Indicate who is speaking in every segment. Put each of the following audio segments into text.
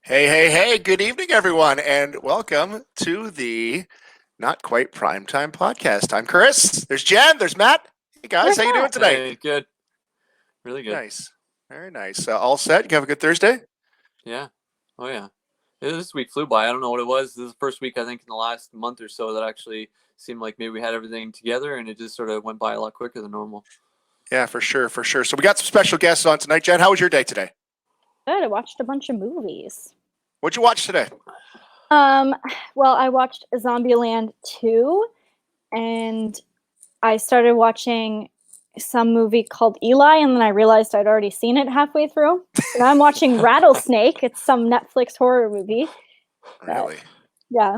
Speaker 1: Hey, hey, hey, good evening, everyone, and welcome to the Not Quite Primetime podcast. I'm Chris. There's Jen. There's Matt. Hey, guys,
Speaker 2: Where's
Speaker 1: how you doing
Speaker 2: that?
Speaker 1: tonight?
Speaker 3: Hey, good. Really good.
Speaker 1: Nice. Very nice. All set? You have a good Thursday?
Speaker 3: Yeah. Oh, yeah. This week flew by. I don't know what it was. This is the first week, I think, in the last month or so that actually seemed like maybe we had everything together, and it just sort of went by a lot quicker than normal.
Speaker 1: Yeah, for sure, for sure. So we got some special guests on tonight. Jen, how was your day today?
Speaker 2: Good. I watched a bunch of movies.
Speaker 1: What'd you watch today?
Speaker 2: Well, I watched Zombieland 2, and I started watching some movie called Eli, and then I realized I'd already seen it halfway through. So now I'm watching Rattlesnake. It's some Netflix horror movie.
Speaker 1: Really?
Speaker 2: Yeah.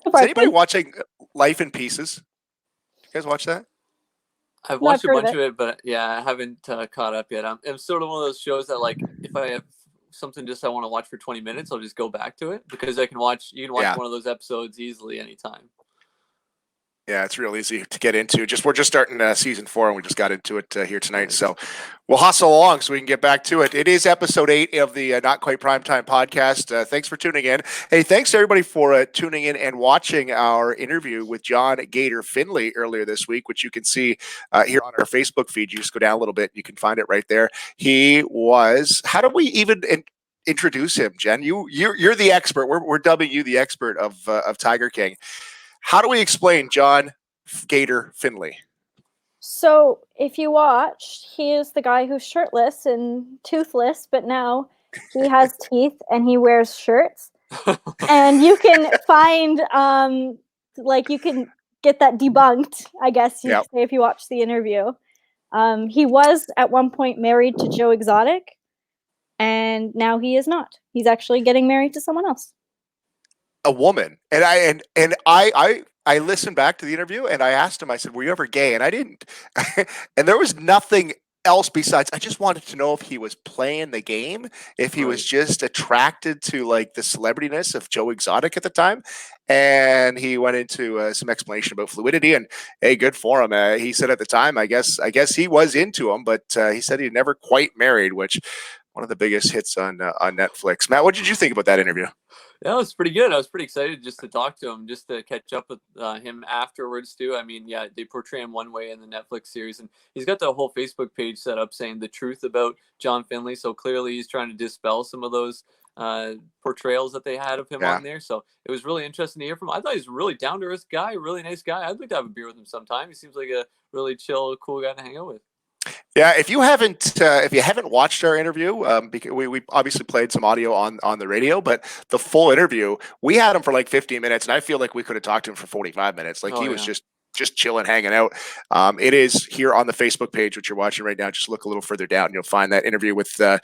Speaker 1: Is anybody watching Life in Pieces? You guys watch that?
Speaker 3: I've
Speaker 2: No, I've
Speaker 3: watched a
Speaker 2: heard of
Speaker 3: bunch
Speaker 2: it.
Speaker 3: of it, but yeah, I haven't caught up yet. I'm sort of one of those shows that, like, if I have something just I want to watch for 20 minutes, I'll just go back to it because you can watch
Speaker 1: Yeah.
Speaker 3: one of those episodes easily anytime.
Speaker 1: Yeah, it's real easy to get into. We're just starting season 4, and we just got into it here tonight.
Speaker 3: Nice.
Speaker 1: So we'll hustle along so we can get back to it. It is episode 8 of the Not Quite Primetime podcast. Thanks for tuning in. Hey, thanks to everybody for tuning in and watching our interview with John Gator Finley earlier this week, which you can see here on our Facebook feed. You just go down a little bit, you can find it right there. He was. How do we even introduce him, Jen? You're the expert. We're dubbing you the expert of Tiger King. How do we explain John Gator Finley?
Speaker 2: So if you watch, he is the guy who's shirtless and toothless, but now he has teeth and he wears shirts. And you can find, you can get that debunked, I guess you'd say, if you watch the interview. He was at one point married to Joe Exotic, and now he is not. He's actually getting married to someone else.
Speaker 1: A woman. And I listened back to the interview and I asked him, I said, were you ever gay? And I didn't. And there was nothing else besides, I just wanted to know if he was playing the game, if he was just attracted to like the celebrityness of Joe Exotic at the time. And he went into some explanation about fluidity, and hey, good for him. He said at the time, I guess he was into him, but he said he never quite married, which one of the biggest hits on Netflix. Matt, what did you think about that interview?
Speaker 3: Yeah, it was pretty good. I was pretty excited just to talk to him, just to catch up with him afterwards too. I mean, yeah, they portray him one way in the Netflix series, and he's got the whole Facebook page set up saying the truth about John Finley. So clearly, he's trying to dispel some of those portrayals that they had of him on there. So it was really interesting to hear from him. I thought he's a really down to earth guy, really nice guy. I'd like to have a beer with him sometime. He seems like a really chill, cool guy to hang out with.
Speaker 1: Yeah, if you haven't watched our interview, because we obviously played some audio on the radio, but the full interview, we had him for like 15 minutes, and I feel like we could have talked to him for 45 minutes. Like he was just chilling, hanging out. It is here on the Facebook page, which you're watching right now. Just look a little further down, and you'll find that interview with the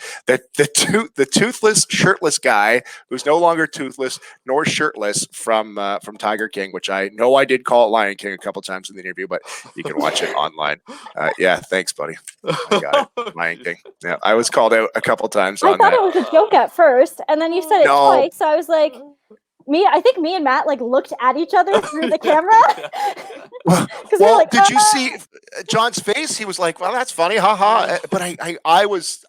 Speaker 1: toothless, shirtless guy who's no longer toothless nor shirtless from Tiger King, which I know I did call it Lion King a couple times in the interview, but you can watch it online. Yeah, thanks, buddy. I got it. Lion King. Yeah, I was called out a couple times on that.
Speaker 2: I thought it was a joke at first, and then you said it twice, so I was like, I think me and Matt like looked at each other through the camera.
Speaker 1: Well, did you see John's face? He was like, "Well, that's funny, haha." But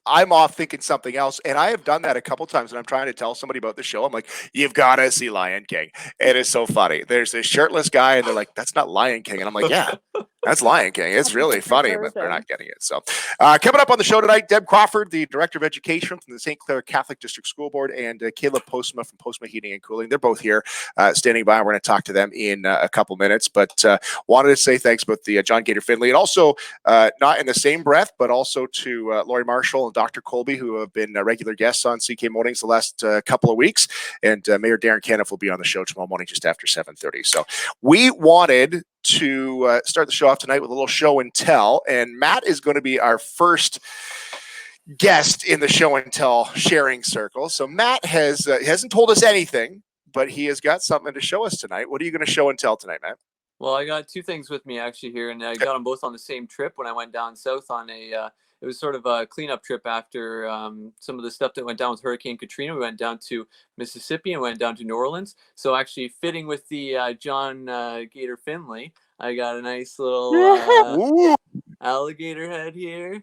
Speaker 1: I'm off thinking something else, and I have done that a couple times. And I'm trying to tell somebody about the show. I'm like, "You've got to see Lion King." It is so funny. There's this shirtless guy, and they're like, "That's not Lion King," and I'm like, "Yeah, that's Lion King." It's really funny, but they're not getting it. So, coming up on the show tonight, Deb Crawford, the Director of Education from the St. Clair Catholic District School Board, and Caleb Postma from Postma Heating and Cooling. They're both here standing by. We're going to talk to them in a couple minutes, but wanted to say thanks about the John Gator Finley, and also not in the same breath, but also to Lori Marshall and Dr. Colby, who have been regular guests on CK Mornings the last couple of weeks, and Mayor Darren Caniff will be on the show tomorrow morning just after 7:30. So we wanted to start the show off tonight with a little show and tell, and Matt is going to be our first guest in the show and tell sharing circle. So Matt hasn't told us anything, but he has got something to show us tonight. What are you going to show and tell tonight, Matt?
Speaker 3: Well, I got two things with me actually here, and I got them both on the same trip when I went down south on it was sort of a cleanup trip after some of the stuff that went down with Hurricane Katrina. We went down to Mississippi and went down to New Orleans. So actually fitting with the John Gator Finley, I got a nice little alligator head here.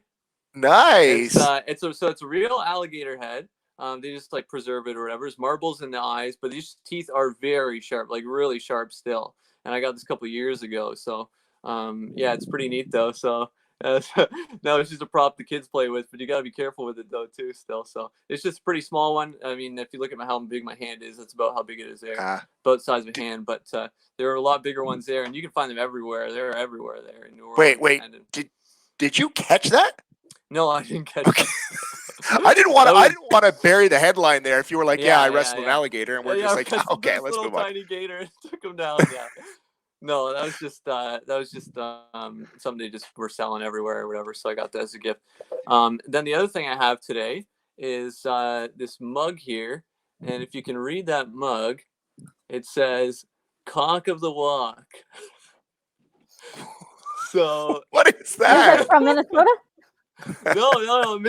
Speaker 1: Nice.
Speaker 3: It's a real alligator head. They just like preserve it or whatever. It's marbles in the eyes, but these teeth are very sharp, like really sharp still. And I got this a couple of years ago. So yeah, it's pretty neat though. So no, it's just a prop the kids play with, but you got to be careful with it though too still. So it's just a pretty small one. I mean, if you look at how big my hand is, that's about how big it is there, about the size of a hand. But there are a lot bigger ones there, and you can find them everywhere. They're everywhere there in New Orleans.
Speaker 1: Wait. Did you catch that?
Speaker 3: No, I didn't catch it.
Speaker 1: I didn't want to bury the headline there. If you were like, yeah, I wrestled an alligator, and we're just like, okay, let's move on.
Speaker 3: Tiny gator took him down. Yeah. No, that was just something they just were selling everywhere or whatever. So I got that as a gift. Then the other thing I have today is this mug here, and if you can read that mug, it says "Cock of the Walk." So
Speaker 1: what is
Speaker 2: Is
Speaker 1: that?
Speaker 2: it from Minnesota?
Speaker 3: No,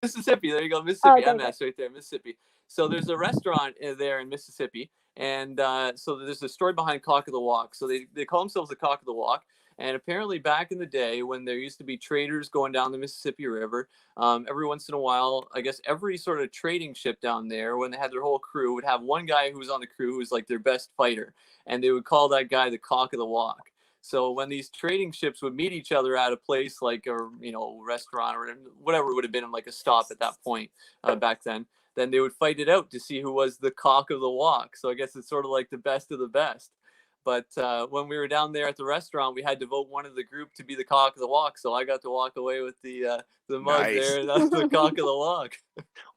Speaker 3: Mississippi. There you go, Mississippi.
Speaker 2: Okay.
Speaker 3: MS right there, Mississippi. So there's a restaurant there in Mississippi, and so there's a story behind Cock of the Walk. So they call themselves the Cock of the Walk, and apparently back in the day when there used to be traders going down the Mississippi River, every once in a while, I guess every sort of trading ship down there, when they had their whole crew, would have one guy who was on the crew who was like their best fighter, and they would call that guy the Cock of the Walk. So when these trading ships would meet each other at a place like a restaurant or whatever it would have been, like a stop at that point back then they would fight it out to see who was the cock of the walk. So I guess it's sort of like the best of the best. But when we were down there at the restaurant, we had to vote one of the group to be the cock of the walk. So I got to walk away with the mug there. And that's the cock of the walk.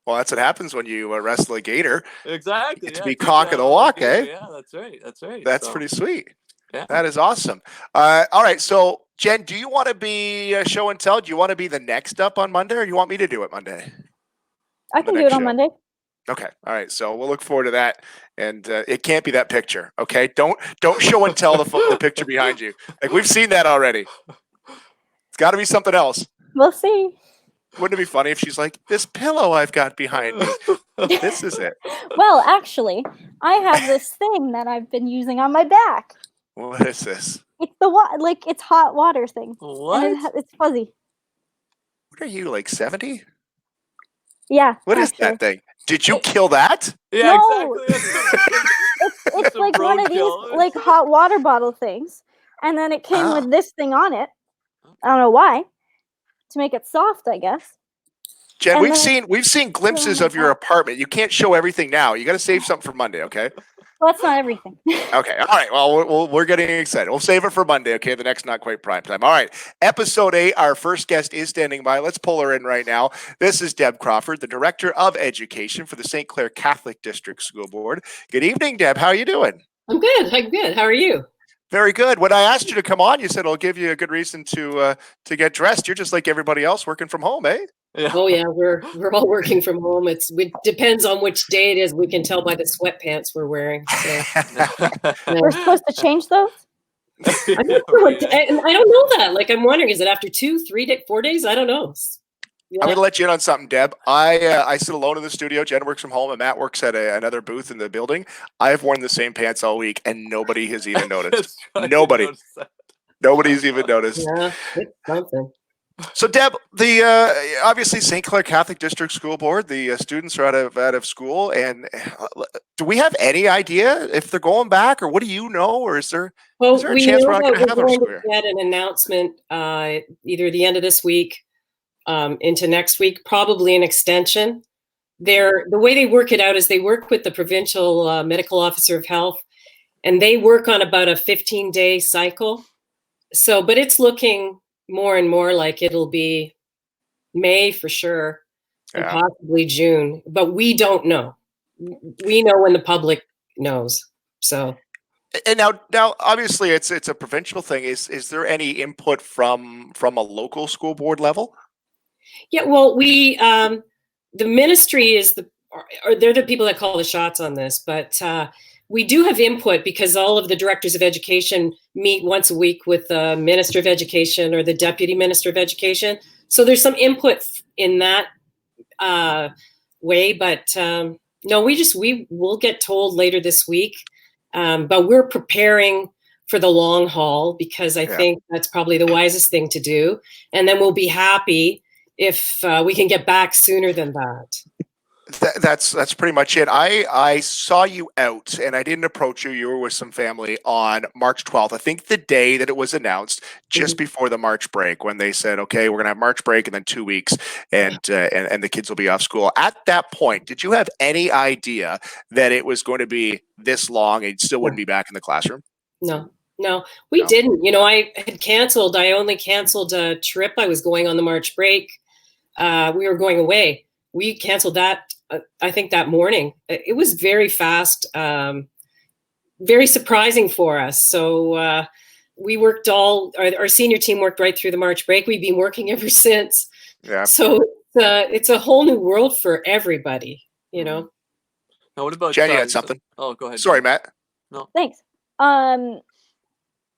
Speaker 1: Well, that's what happens when you wrestle a gator.
Speaker 3: Exactly.
Speaker 1: To be cock of the walk, eh?
Speaker 3: Yeah, that's right.
Speaker 1: That's pretty sweet.
Speaker 3: Yeah.
Speaker 1: That is awesome. All right. So, Jen, do you want to be show and tell? Do you want to be the next up on Monday, or do you want me to do it Monday?
Speaker 2: I can do it on Monday.
Speaker 1: Okay. All right. So we'll look forward to that. And it can't be that picture. Okay. Don't show and tell the picture behind you. Like, we've seen that already. It's got to be something else.
Speaker 2: We'll see.
Speaker 1: Wouldn't it be funny if she's like, this pillow I've got behind me? This is it.
Speaker 2: Well, actually, I have this thing that I've been using on my back.
Speaker 1: What is this?
Speaker 2: It's it's hot water thing.
Speaker 3: What?
Speaker 2: And it's fuzzy.
Speaker 1: What are you, like 70?
Speaker 2: Yeah.
Speaker 1: What is that thing? Did you kill that?
Speaker 3: Yeah,
Speaker 2: No.
Speaker 3: exactly.
Speaker 2: It's like one of these like hot water bottle things, and then it came with this thing on it. I don't know why. To make it soft, I guess.
Speaker 1: Jen,
Speaker 2: And
Speaker 1: we've seen glimpses of your apartment. You can't show everything now. You got to save something for Monday, okay?
Speaker 2: Well, that's not everything.
Speaker 1: Okay. All right. Well, we're getting excited. We'll save it for Monday, okay? The next Not Quite Prime Time. All right. Episode 8, our first guest is standing by. Let's pull her in right now. This is Deb Crawford, the Director of Education for the St. Clair Catholic District School Board. Good evening, Deb. How are you doing?
Speaker 4: I'm good. How are you?
Speaker 1: Very good. When I asked you to come on, you said it'll give you a good reason to get dressed. You're just like everybody else working from home, eh?
Speaker 3: Yeah.
Speaker 4: Oh yeah, we're all working from home. It depends on which day it is. We can tell by the sweatpants we're wearing. So,
Speaker 2: We're supposed to change those?
Speaker 4: and I don't know that. Like, I'm wondering, is it after 2, 3 days, 4 days? I don't know. Yeah.
Speaker 1: I'm going to let you in on something, Deb. I sit alone in the studio. Jen works from home, and Matt works at another booth in the building. I've worn the same pants all week, and nobody has even noticed. Nobody. Nobody's even noticed.
Speaker 4: Yeah, it's something.
Speaker 1: So, Deb, the obviously St. Clair Catholic District School Board, the students are out of school, and do we have any idea if they're going back, or what do you know, or is there a chance we're not going to have our school year?
Speaker 4: We get an announcement either the end of this week into next week, probably an extension. The way they work it out is they work with the provincial medical officer of health, and they work on about a 15-day cycle. So, but it's looking more and more like it'll be May for sure, and possibly June, but we don't know. We know when the public knows. So,
Speaker 1: and now, obviously, it's a provincial thing. Is there any input from a local school board level?
Speaker 4: Yeah, well, we the ministry is they're the people that call the shots on this, but we do have input because all of the directors of education meet once a week with the Minister of Education or the Deputy Minister of Education. So there's some input in that way, but no, we will get told later this week. But we're preparing for the long haul because I think that's probably the wisest thing to do. And then we'll be happy if we can get back sooner than that.
Speaker 1: That's pretty much it. I saw you out, and I didn't approach you. You were with some family on March 12th. I think the day that it was announced, just before the March break, when they said, "Okay, we're gonna have March break, and then 2 weeks, and the kids will be off school." At that point, did you have any idea that it was going to be this long and still wouldn't be back in the classroom?
Speaker 4: No, we didn't. You know, I had canceled. I only canceled a trip I was going on the March break. We were going away. We canceled that, I think, that morning. It was very fast, very surprising for us. So we worked our senior team worked right through the March break. We've been working ever since.
Speaker 1: Yeah.
Speaker 4: So it's a whole new world for everybody, you know.
Speaker 3: Now, what about
Speaker 1: Jen? You had something?
Speaker 3: Oh, go ahead.
Speaker 1: Sorry, Matt.
Speaker 3: No.
Speaker 2: Thanks.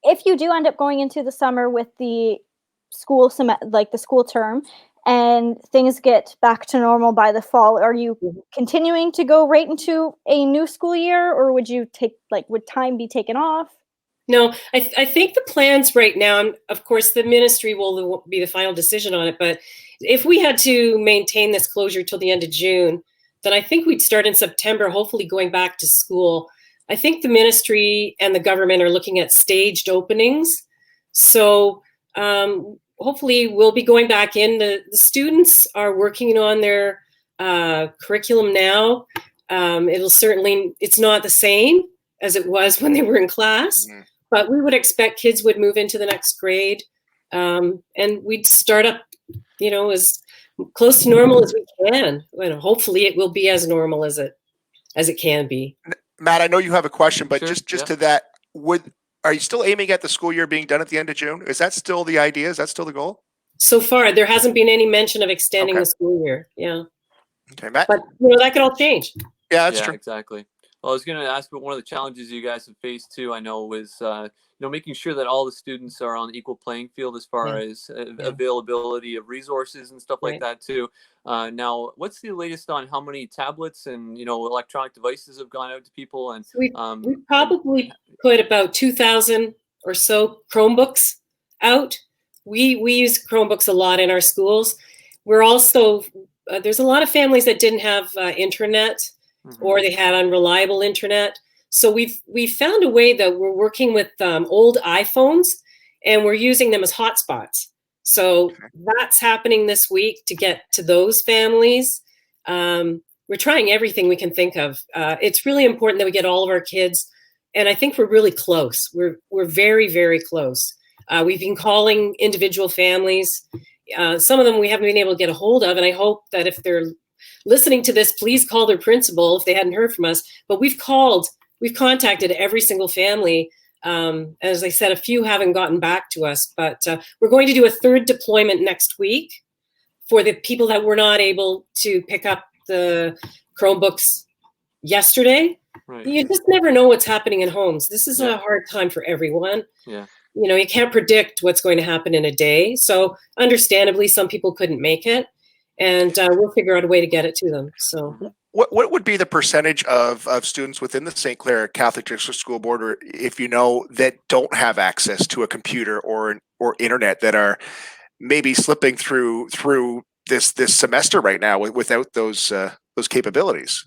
Speaker 2: If you do end up going into the summer with the school the school term, and things get back to normal by the fall, are you continuing to go right into a new school year, or would time be taken off?
Speaker 4: No, I think the plans right now, and of course the ministry will be the final decision on it, but if we had to maintain this closure till the end of June, then I think we'd start in September, hopefully going back to school. I think the ministry and the government are looking at staged openings. So hopefully we'll be going back in. The students are working on their curriculum now. It's not the same as it was when they were in class, but we would expect kids would move into the next grade, and we'd start up, you know, as close to normal as we can. And hopefully it will be as normal as it can be.
Speaker 1: Matt, I know you have a question, but
Speaker 3: Sure,
Speaker 1: just to that, are you still aiming at the school year being done at the end of June? Is that still the idea? Is that still the goal?
Speaker 4: So far, there hasn't been any mention of extending the school year. Yeah.
Speaker 1: Okay, Matt.
Speaker 4: But you know, that could all change.
Speaker 1: Yeah, that's true.
Speaker 3: Exactly. Well, I was going to ask about one of the challenges you guys have faced too. I know was making sure that all the students are on equal playing field as far as availability of resources and stuff like that too. Now, what's the latest on how many tablets and electronic devices have gone out to people? And
Speaker 4: we probably put about 2,000 or so Chromebooks out. We use Chromebooks a lot in our schools. We're also there's a lot of families that didn't have internet, or they had unreliable internet. So we've found a way that we're working with old iPhones, and we're using them as hotspots. So that's happening this week to get to those families. We're trying everything we can think of. It's really important that we get all of our kids, and I think we're really close. We're very, very close. We've been calling individual families. Some of them we haven't been able to get a hold of, and I hope that if they're listening to this, please call their principal if they hadn't heard from us. But we've contacted every single family. As I said, a few haven't gotten back to us, but we're going to do a third deployment next week for the people that were not able to pick up the Chromebooks yesterday. Right. You just never know what's happening in homes. This is a hard time for everyone. Yeah. You know, you can't predict what's going to happen in a day. So understandably, some people couldn't make it, and we'll figure out a way to get it to them. So
Speaker 1: what would be the percentage of students within the St. Clair Catholic District School Board, or if you know, that don't have access to a computer or internet, that are maybe slipping through this semester right now without those capabilities?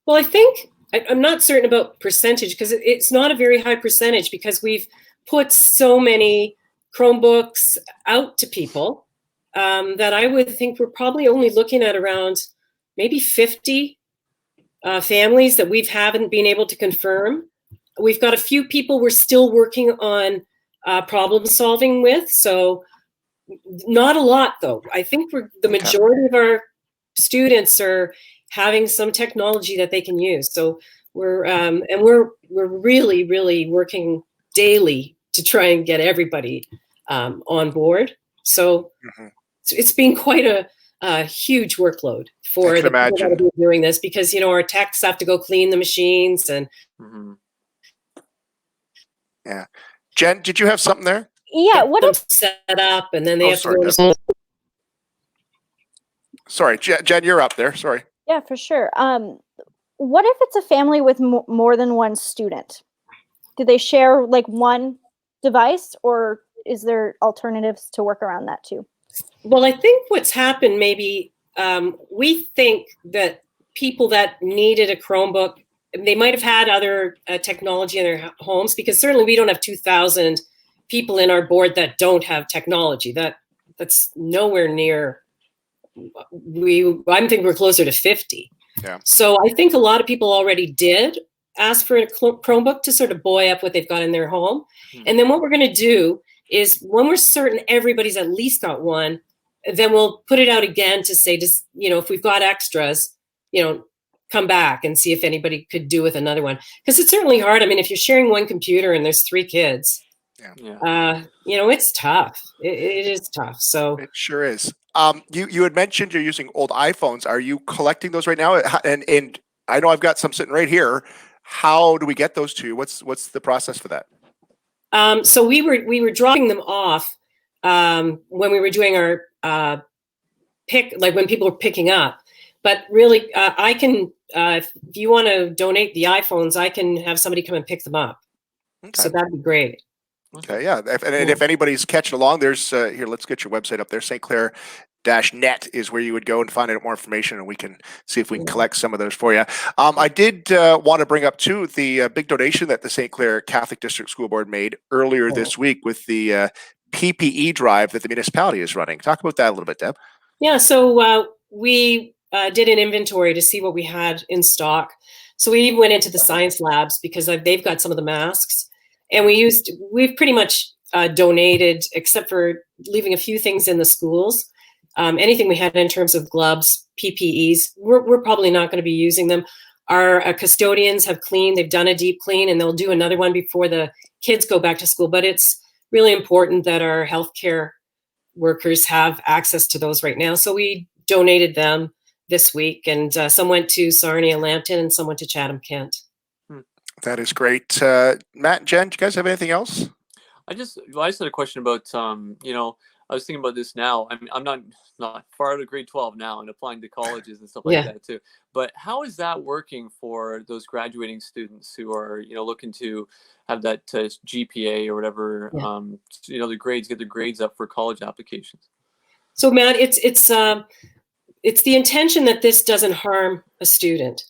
Speaker 4: Well, I think I'm not certain about percentage, because it's not a very high percentage, because we've put so many Chromebooks out to people that I would think we're probably only looking at around maybe 50 families that we haven't been able to confirm. We've got a few people we're still working on problem solving with. So not a lot, though. I think the majority of our students are having some technology that they can use. So we're really, really working daily to try and get everybody on board. So it's been quite a huge workload for the people that are doing this, because our techs have to go clean the machines and.
Speaker 1: Yeah, Jen, did you have something there?
Speaker 2: Yeah, what if
Speaker 4: set up and then they have to go.
Speaker 1: Sorry, Jen, you're up there. Sorry.
Speaker 2: Yeah, for sure. What if it's a family with more than one student? Do they share like one device, or is there alternatives to work around that too?
Speaker 4: Well, I think what's happened, maybe we think that people that needed a Chromebook, they might have had other technology in their homes, because certainly we don't have 2,000 people in our board that don't have technology. That's nowhere near. I think we're closer to 50.
Speaker 1: Yeah.
Speaker 4: So I think a lot of people already did ask for a Chromebook to sort of buoy up what they've got in their home. And then what we're going to do is, when we're certain everybody's at least got one, then we'll put it out again to say, just, if we've got extras, come back and see if anybody could do with another one. Because it's certainly hard. I mean, if you're sharing one computer and there's 3 kids, it's tough. It is tough. So
Speaker 1: it sure is. You had mentioned you're using old iPhones. Are you collecting those right now? And I know I've got some sitting right here. How do we get those to you? What's the process for that?
Speaker 4: So we were dropping them off when we were doing our when people were picking up. But really, I can, if you want to donate the iPhones, I can have somebody come and pick them up. Okay. So that'd be great.
Speaker 1: Okay, yeah. If anybody's catching along, there's here. Let's get your website up there. St. Clair-net is where you would go and find out more information, and we can see if we can collect some of those for you. I did want to bring up too the big donation that the St. Clair Catholic District School Board made earlier this week with the PPE drive that the municipality is running. Talk about that a little bit, Deb.
Speaker 4: Yeah, so we did an inventory to see what we had in stock. So we even went into the science labs, because they've got some of the masks. And we've pretty much donated, except for leaving a few things in the schools. Anything we had in terms of gloves, PPEs, we're probably not going to be using them. Our custodians have cleaned, they've done a deep clean, and they'll do another one before the kids go back to school. But it's really important that our healthcare workers have access to those right now. So we donated them this week, and some went to Sarnia and Lambton, and some went to Chatham-Kent.
Speaker 1: That is great. Matt and Jen, do you guys have anything else?
Speaker 3: I just had a question about, I was thinking about this now. I mean, I'm not far out of grade 12 now and applying to colleges and stuff like that too. But how is that working for those graduating students who are, looking to have that GPA or whatever, the grades, get their grades up for college applications?
Speaker 4: So Matt, it's the intention that this doesn't harm a student.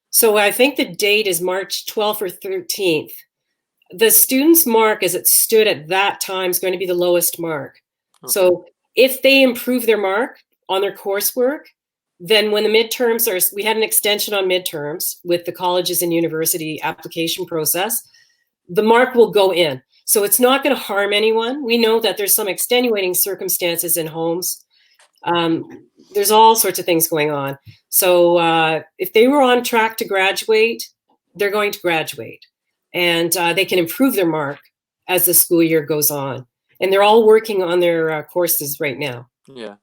Speaker 4: So I think the date is March 12th or 13th. The student's mark as it stood at that time is going to be the lowest mark. Okay. So if they improve their mark on their coursework, then when the midterms we had an extension on midterms with the colleges and university application process, the mark will go in. So it's not going to harm anyone. We know that there's some extenuating circumstances in homes. There's all sorts of things going on. So if they were on track to graduate, they're going to graduate. And they can improve their mark as the school year goes on. And they're all working on their courses right now.
Speaker 3: Yeah.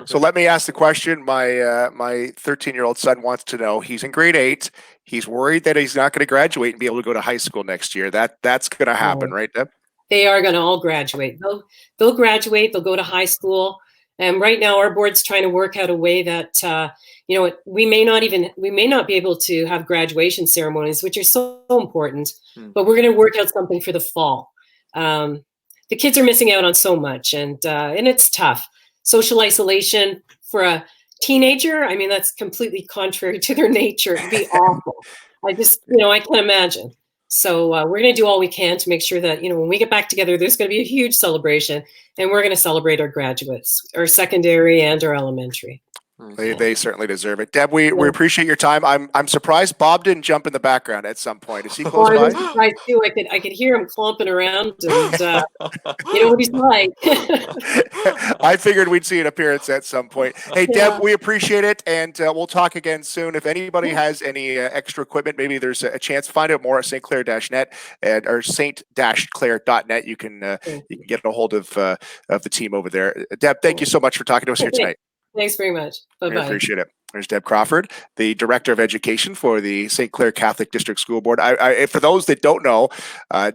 Speaker 1: So let me ask the question. My 13-year-old son wants to know. He's in grade 8. He's worried that he's not going to graduate and be able to go to high school next year. That's going to happen, right, Deb?
Speaker 4: They are going to all graduate. They'll graduate. They'll go to high school. And right now, our board's trying to work out a way that we may not be able to have graduation ceremonies, which are so important. But we're going to work out something for the fall. The kids are missing out on so much, and it's tough. Social isolation for a teenager, I mean, that's completely contrary to their nature. It'd be awful. I can't imagine. So we're going to do all we can to make sure that, when we get back together, there's going to be a huge celebration, and we're going to celebrate our graduates, our secondary and our elementary.
Speaker 1: They certainly deserve it. Deb, we appreciate your time. I'm surprised Bob didn't jump in the background at some point. Is he close by?
Speaker 4: I was surprised too. I could hear him clomping around, and you know what he's like.
Speaker 1: I figured we'd see an appearance at some point. Hey, Deb, we appreciate it, and we'll talk again soon. If anybody has any extra equipment, maybe there's a chance to find out more at stclair-net or st-clair.net. You can get a hold of the team over there. Deb, thank you so much for talking to us here tonight.
Speaker 4: Thanks very much. Bye-bye.
Speaker 1: I appreciate it. There's Deb Crawford, the Director of Education for the St. Clair Catholic District School Board. For those that don't know,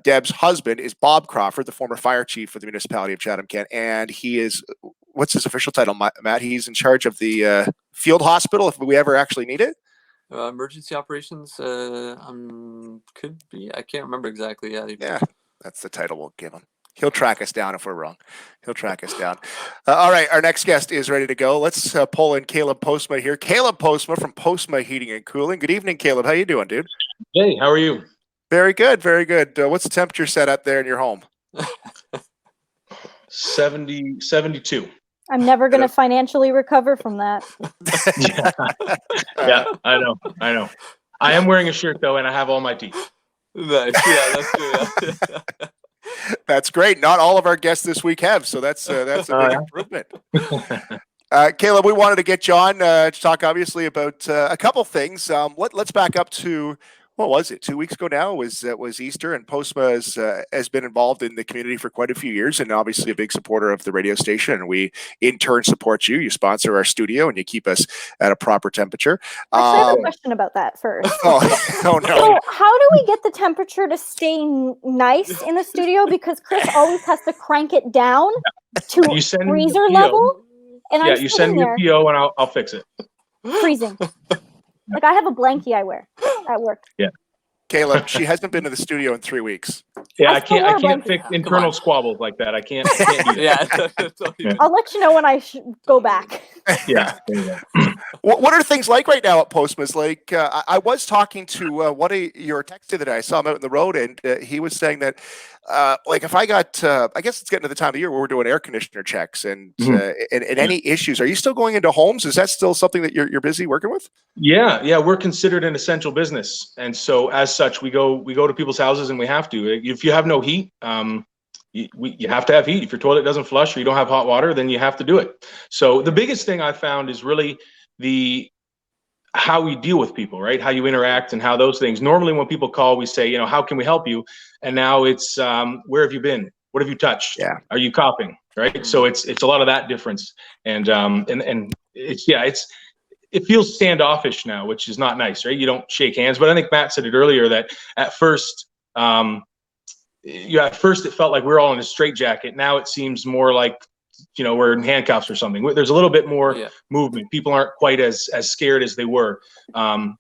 Speaker 1: Deb's husband is Bob Crawford, the former fire chief for the municipality of Chatham-Kent, and he is, what's his official title, Matt? He's in charge of the field hospital if we ever actually need it.
Speaker 3: Emergency operations could be. I can't remember exactly.
Speaker 1: Yeah, that's the title we'll give him. He'll track us down if we're wrong. He'll track us down. All right, our next guest is ready to go. Let's pull in Caleb Postma here. Caleb Postma from Postma Heating and Cooling. Good evening, Caleb. How you doing, dude?
Speaker 5: Hey, how are you?
Speaker 1: Very good, very good. What's the temperature set up there in your home?
Speaker 5: 72.
Speaker 2: I'm never going to financially recover from that.
Speaker 5: Yeah, I know. I am wearing a shirt though, and I have all my teeth.
Speaker 3: Nice. Yeah, that's true. Yeah.
Speaker 1: That's great. Not all of our guests this week have, so that's a big improvement. Caleb, we wanted to get you on to talk obviously about a couple things. Let's back up to, what was it, 2 weeks ago now was Easter, and Postma has been involved in the community for quite a few years, and obviously a big supporter of the radio station, and we in turn support you. You sponsor our studio and you keep us at a proper temperature.
Speaker 2: Actually, I have a question about that first.
Speaker 1: Oh no.
Speaker 2: So how do we get the temperature to stay nice in the studio? Because Chris always has to crank it down to freezer level. And
Speaker 5: yeah, you send me a PO and I'll fix it.
Speaker 2: Freezing. Like I have a blankie I wear at work.
Speaker 5: Yeah.
Speaker 1: Caleb, she hasn't been to the studio in 3 weeks.
Speaker 5: Yeah, I can't fix internal squabbles like that. I can't do that.
Speaker 3: Yeah.
Speaker 2: I'll let you know when I go back.
Speaker 5: Yeah.
Speaker 1: What are things like right now at Postma's? Like, I was talking to one of your texts that I saw him out in the road, and he was saying that, like, if I got, I guess it's getting to the time of year where we're doing air conditioner checks and any issues. Are you still going into homes? Is that still something that you're busy working with?
Speaker 5: Yeah, we're considered an essential business, and so as such, we go to people's houses, and we have to. If you have no heat, you have to have heat. If your toilet doesn't flush or you don't have hot water, then you have to do it. So the biggest thing I found is really how we deal with people, right? How you interact and how those things. Normally when people call, we say, how can we help you? And now it's, where have you been? What have you touched?
Speaker 1: Yeah.
Speaker 5: Are you coughing? Right. So it's a lot of that difference. And it feels standoffish now, which is not nice, right? You don't shake hands, but I think Matt said it earlier that at first it felt like we're all in a straitjacket. Now it seems more like, we're in handcuffs or something. There's a little bit more movement. People aren't quite as scared as they were.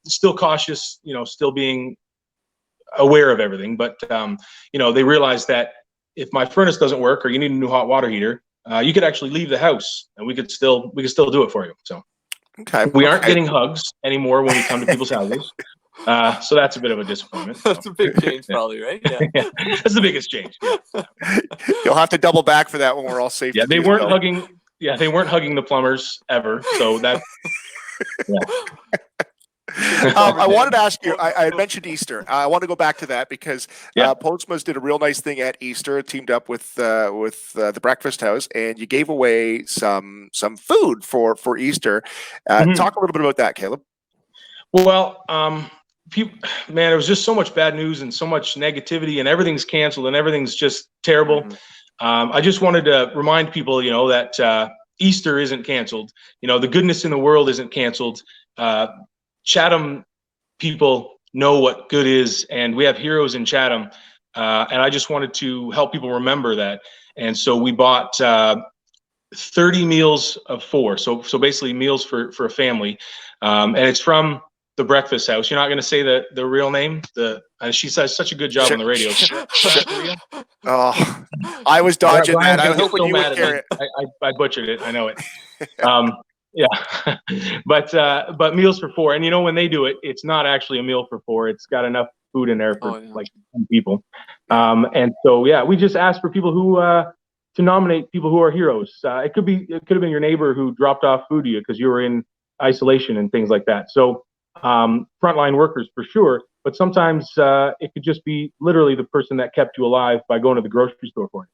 Speaker 5: Still cautious, still being aware of everything. But, they realize that if my furnace doesn't work or you need a new hot water heater, you could actually leave the house and we could still do it for you. So we aren't getting hugs anymore when we come to people's houses. So that's a bit of a disappointment.
Speaker 3: That's a big change, probably, right? Yeah.
Speaker 5: That's the biggest change. Yeah.
Speaker 1: You'll have to double back for that when we're all safe.
Speaker 5: Yeah, they weren't hugging. Yeah, they weren't hugging the plumbers ever. So that. Yeah.
Speaker 1: I wanted to ask you. I had mentioned Easter. I want to go back to that because Postma's did a real nice thing at Easter. It teamed up with the Breakfast House, and you gave away some food for Easter. Talk a little bit about that, Caleb.
Speaker 5: Well, man, it was just so much bad news and so much negativity, and everything's canceled and everything's just terrible. I just wanted to remind people, that Easter isn't canceled. The goodness in the world isn't canceled. Chatham people know what good is, and we have heroes in Chatham. And I just wanted to help people remember that. And so we bought 30 meals of 4. So basically meals for a family. And it's from the Breakfast House. You're not going to say the real name. She does such a good job on the radio.
Speaker 1: Oh, I was dodging that. I was hoping you would
Speaker 5: hear it. I butchered it. I know it. Yeah, but meals for 4. And when they do it, it's not actually a meal for 4. It's got enough food in there for like 10 people. And so we just asked for people who to nominate people who are heroes. It could have been your neighbor who dropped off food to you because you were in isolation and things like that. So frontline workers for sure, but sometimes it could just be literally the person that kept you alive by going to the grocery store for you.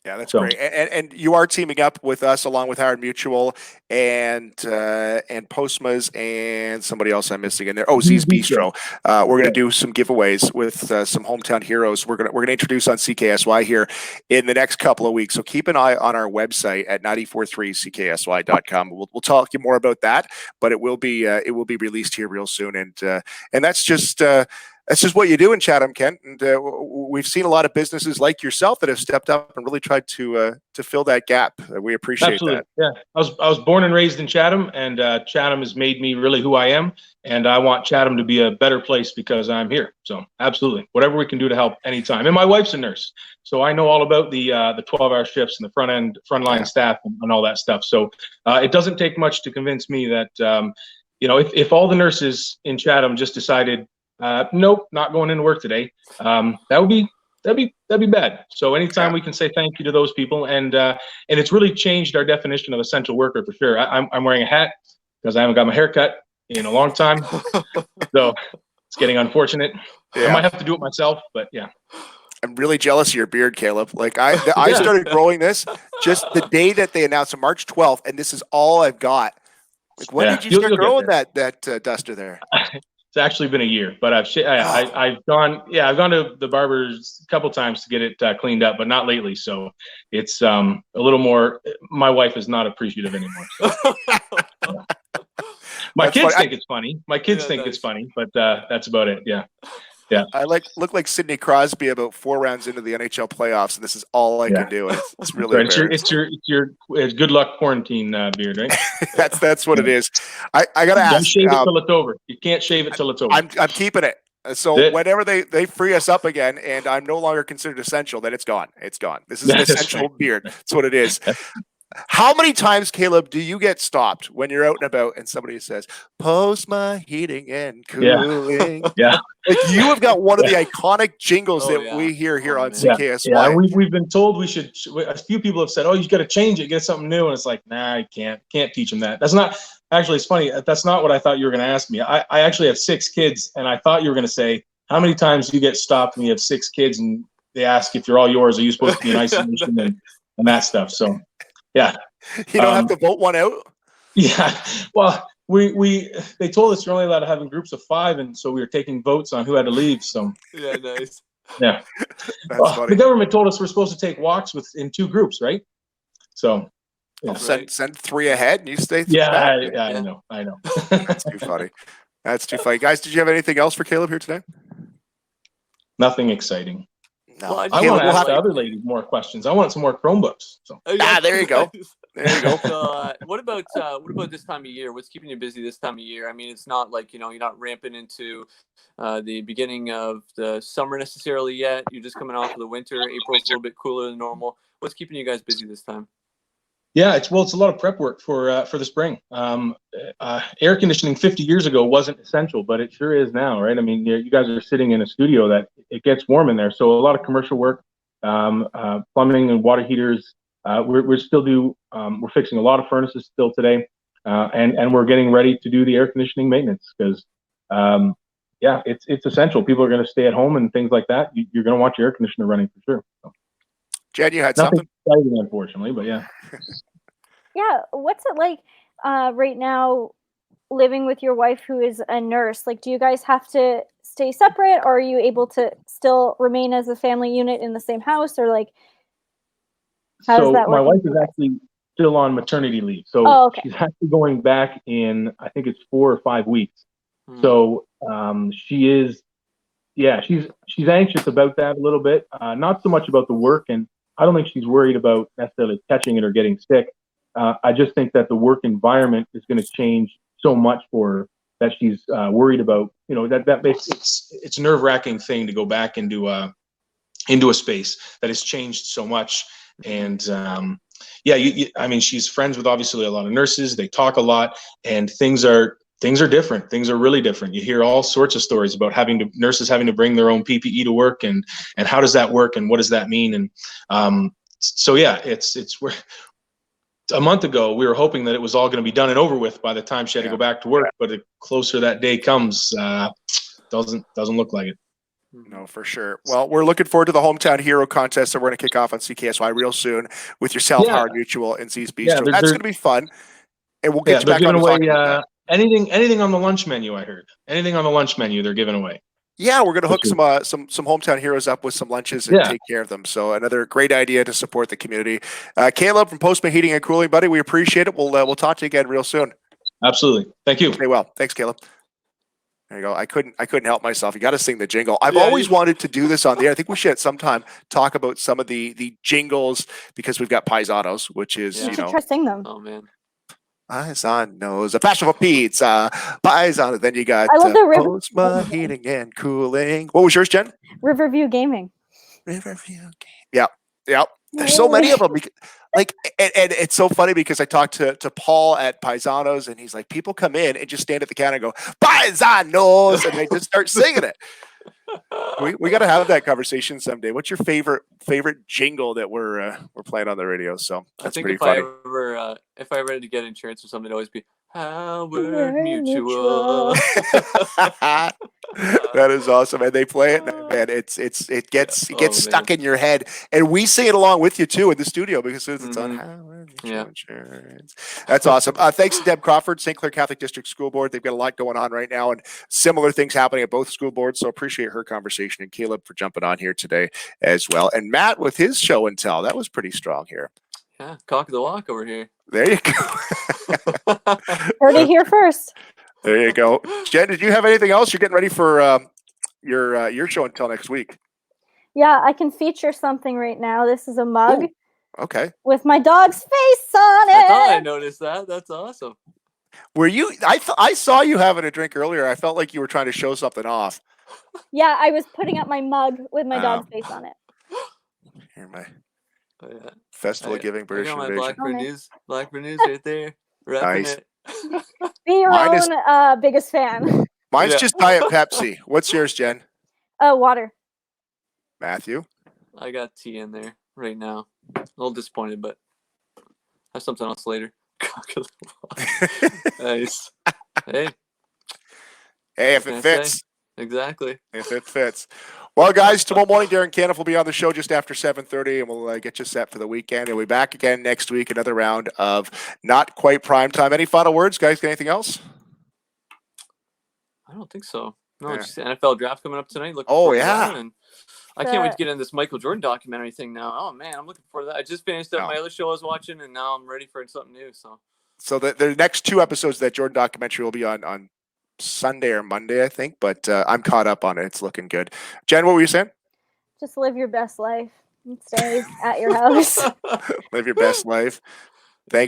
Speaker 1: Yeah, that's great. And you are teaming up with us along with Howard Mutual and Postma's and somebody else I'm missing in there. Oh, Z's Bistro. We're going to do some giveaways with some hometown heroes. We're going to introduce on CKSY here in the next couple of weeks. So keep an eye on our website at 943cksy.com. We'll talk you more about that, but it will be released here real soon. And that's just That's just what you do in Chatham, Kent. And we've seen a lot of businesses like yourself that have stepped up and really tried to fill that gap. We appreciate
Speaker 5: Absolutely.
Speaker 1: that.
Speaker 5: Yeah, I was born and raised in Chatham, and Chatham has made me really who I am. And I want Chatham to be a better place because I'm here. So absolutely, whatever we can do to help anytime. And my wife's a nurse, so I know all about the 12-hour shifts and the frontline staff and all that stuff. So it doesn't take much to convince me that if all the nurses in Chatham just decided, nope, not going into work today, that'd be bad. So anytime we can say thank you to those people, and it's really changed our definition of essential worker for sure. I'm wearing a hat because I haven't got my hair cut in a long time, so it's getting unfortunate. I might have to do it myself, but yeah.
Speaker 1: I'm really jealous of your beard, Caleb. Like I started growing this just the day that they announced on March 12th, and this is all I've got. Like, when did you start growing that duster there?
Speaker 5: It's actually been a year, but I've gone to the barbers a couple times to get it cleaned up, but not lately. So it's a little more. My wife is not appreciative anymore. So. My kids think it's funny. My kids think it's funny, but that's about it. Yeah. Yeah.
Speaker 1: I look like Sidney Crosby about 4 rounds into the NHL playoffs, and this is all I can do. It's really
Speaker 5: it's your good luck quarantine beard, right?
Speaker 1: that's what it is. I gotta ask.
Speaker 5: Don't shave it till it's over. You can't shave it till it's over.
Speaker 1: I'm keeping it. So whenever they free us up again, and I'm no longer considered essential, then it's gone. It's gone. This is an essential beard. That's what it is. How many times, Caleb, do you get stopped when you're out and about and somebody says, Postma heating and cooling?
Speaker 5: Yeah.
Speaker 1: Like, you have got one of the iconic jingles that we hear here on CKSY.
Speaker 5: Yeah, we've been told we should. A few people have said, oh, you got to change it, get something new. And it's like, nah, I can't teach them that. That's not, actually, it's funny. That's not what I thought you were going to ask me. I actually have 6 kids, and I thought you were going to say, how many times do you get stopped when you have 6 kids and they ask if you're all yours? Are you supposed to be in isolation and that stuff? So. Yeah,
Speaker 1: you don't have to vote one out.
Speaker 5: Yeah, well, they told us you're only allowed to have in groups of 5, and so we were taking votes on who had to leave. So
Speaker 3: yeah, nice.
Speaker 5: Yeah, the government told us we're supposed to take walks in 2 groups, right? So
Speaker 1: send 3 ahead, and you stay.
Speaker 5: I know.
Speaker 1: That's too funny. That's too funny, guys. Did you have anything else for Caleb here today?
Speaker 5: Nothing exciting.
Speaker 1: No,
Speaker 5: I want to ask the other ladies more questions. I want some more Chromebooks. So.
Speaker 1: There you go. There you go.
Speaker 3: So, what about this time of year? What's keeping you busy this time of year? I mean, it's not like you're not ramping into the beginning of the summer necessarily yet. You're just coming off of the winter. April's a little bit cooler than normal. What's keeping you guys busy this time?
Speaker 5: Yeah, it's a lot of prep work for the spring. Air conditioning 50 years ago wasn't essential, but it sure is now, right? I mean, you guys are sitting in a studio that it gets warm in there, so a lot of commercial work, plumbing and water heaters. We're fixing a lot of furnaces still today, and we're getting ready to do the air conditioning maintenance because, it's essential. People are going to stay at home and things like that. You're going to want your air conditioner running for sure. So.
Speaker 1: Jen, you had
Speaker 5: Nothing
Speaker 1: something?
Speaker 5: exciting, unfortunately, but yeah.
Speaker 2: Yeah, what's it like right now living with your wife who is a nurse? Like, do you guys have to stay separate, or are you able to still remain as a family unit in the same house, or like how does that work?
Speaker 5: My wife is actually still on maternity leave. So she's actually going back in, I think it's 4 or 5 weeks. So she's anxious about that a little bit. Not so much about the work, and I don't think she's worried about necessarily catching it or getting sick. I just think that the work environment is going to change so much for her that she's worried about. That makes it's a nerve-wracking thing to go back into a space that has changed so much. And I mean, she's friends with obviously a lot of nurses. They talk a lot, and things are different. Things are really different. You hear all sorts of stories about nurses having to bring their own PPE to work, and how does that work, and what does that mean? And it's where. A month ago, we were hoping that it was all going to be done and over with by the time she had to go back to work. But the closer that day comes, doesn't look like it.
Speaker 1: No, for sure. Well, we're looking forward to the Hometown Hero contest that we're going to kick off on CKSY real soon with yourself, Howard Mutual, and Z's Bistro.
Speaker 5: Yeah,
Speaker 1: that's going to be fun. And we'll get you back on
Speaker 5: talking about that. Anything on the lunch menu, I heard. Anything on the lunch menu, they're giving away.
Speaker 1: Yeah, we're going to hook some Hometown Heroes up with some lunches and take care of them. So another great idea to support the community. Caleb from Postma Heating and Cooling, buddy, we appreciate it. We'll talk to you again real soon.
Speaker 5: Absolutely. Thank you.
Speaker 1: Stay well. Thanks, Caleb. There you go. I couldn't help myself. You got to sing the jingle. I've
Speaker 3: Yeah,
Speaker 1: always wanted to do this on the air. I think we should at some time talk about some of the jingles because we've got paisanos, which is,
Speaker 3: Yeah.
Speaker 2: You
Speaker 1: you
Speaker 2: should
Speaker 1: know,
Speaker 2: try to sing them.
Speaker 3: Oh man.
Speaker 1: paisanos, a passion for pizza, paisano. Then you got
Speaker 2: I love the river.
Speaker 1: Postma heating and cooling. What was yours, Jen?
Speaker 2: Riverview Gaming.
Speaker 1: Riverview. Yep. Yep. There's so many of them. Like, and it's so funny because I talked to Paul at Paisanos, and he's like, people come in and just stand at the counter and go, Paisanos, and they just start singing it. We got to have that conversation someday. What's your favorite jingle that we're playing on the radio? So
Speaker 3: I
Speaker 1: that's
Speaker 3: think
Speaker 1: pretty
Speaker 3: if
Speaker 1: funny.
Speaker 3: I ever had to get insurance or something, it'd always be Howard
Speaker 2: Howard
Speaker 3: Mutual.
Speaker 1: That is awesome, and they play it, man. It gets
Speaker 3: Oh,
Speaker 1: stuck in your head, and we sing it along with you too in the studio because it's on
Speaker 3: Mhm.
Speaker 1: Howard Mutual
Speaker 3: Yeah.
Speaker 1: Insurance. That's awesome. Thanks to Deb Crawford, St. Clair Catholic District School Board. They've got a lot going on right now, and similar things happening at both school boards. So appreciate her conversation, and Caleb for jumping on here today as well, and Matt with his show and tell. That was pretty strong here.
Speaker 3: Yeah, cock of the walk over here.
Speaker 1: There you go.
Speaker 2: Heard it here first.
Speaker 1: There you go. Jen, did you have anything else? You're getting ready for your show until next week.
Speaker 2: Yeah, I can feature something right now. This is a mug
Speaker 1: Ooh, okay.
Speaker 2: with my dog's face on
Speaker 3: I thought I
Speaker 2: it.
Speaker 3: noticed that. That's awesome.
Speaker 1: Were you? I saw you having a drink earlier. I felt like you were trying to show something off.
Speaker 2: Yeah, I was putting up my mug with my dog's face on it.
Speaker 1: Here, my
Speaker 3: Oh, yeah.
Speaker 1: Festival of Giving
Speaker 3: I
Speaker 1: British
Speaker 3: got my
Speaker 1: Invasion.
Speaker 3: Blackburn News right there. Repping
Speaker 1: Nice.
Speaker 3: it.
Speaker 2: Be your
Speaker 1: Mine is-
Speaker 2: own biggest fan.
Speaker 1: Mine's
Speaker 3: Yeah.
Speaker 1: just Diet Pepsi. What's yours, Jen?
Speaker 2: Water.
Speaker 1: Matthew?
Speaker 3: I got tea in there right now. A little disappointed, but have something else later. Cock of the walk. Nice. Hey,
Speaker 1: Hey, if
Speaker 3: Can
Speaker 1: it
Speaker 3: I say?
Speaker 1: fits.
Speaker 3: exactly.
Speaker 1: If it fits. Well, guys, tomorrow morning, Darren Caniff will be on the show just after 7:30, and we'll get you set for the weekend. And we'll be back again next week, another round of Not Quite Prime Time. Any final words, guys? Got anything else?
Speaker 3: I don't think so. No,
Speaker 1: Yeah.
Speaker 3: just the NFL draft coming up tonight. Looking
Speaker 1: Oh,
Speaker 3: forward to
Speaker 1: yeah.
Speaker 3: that, and I can't wait to get in this Michael Jordan documentary thing now. Oh man, I'm looking forward to that. I just finished up
Speaker 1: Oh.
Speaker 3: my other show I was watching, and now I'm ready for something new.
Speaker 1: So the next two episodes of that Jordan documentary will be on Sunday or Monday, I think. But I'm caught up on it. It's looking good. Jen, what were you saying?
Speaker 2: Just live your best life and stay at your house.
Speaker 1: Live your best life.
Speaker 3: There you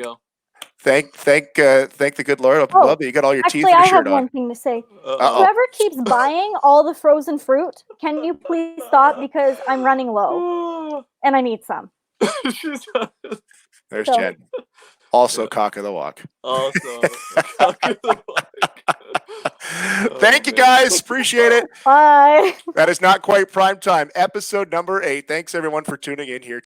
Speaker 1: Thank
Speaker 3: go.
Speaker 1: thank the good Lord up
Speaker 2: Oh,
Speaker 1: above. You got all your teeth
Speaker 2: Actually,
Speaker 1: in
Speaker 2: I
Speaker 1: your
Speaker 2: have
Speaker 1: shirt
Speaker 2: one
Speaker 1: on.
Speaker 2: thing to say.
Speaker 1: Uh-oh.
Speaker 2: Whoever keeps buying all the frozen fruit, can you please stop because I'm running low and I need some.
Speaker 1: There's
Speaker 2: So-
Speaker 1: Jen. Also,
Speaker 3: Yeah.
Speaker 1: cock of the walk.
Speaker 3: Also, cock of the walk.
Speaker 1: Thank you,
Speaker 3: man.
Speaker 1: guys. Appreciate it.
Speaker 2: Bye.
Speaker 1: That is Not Quite Prime Time, episode number 8. Thanks, everyone, for tuning in here.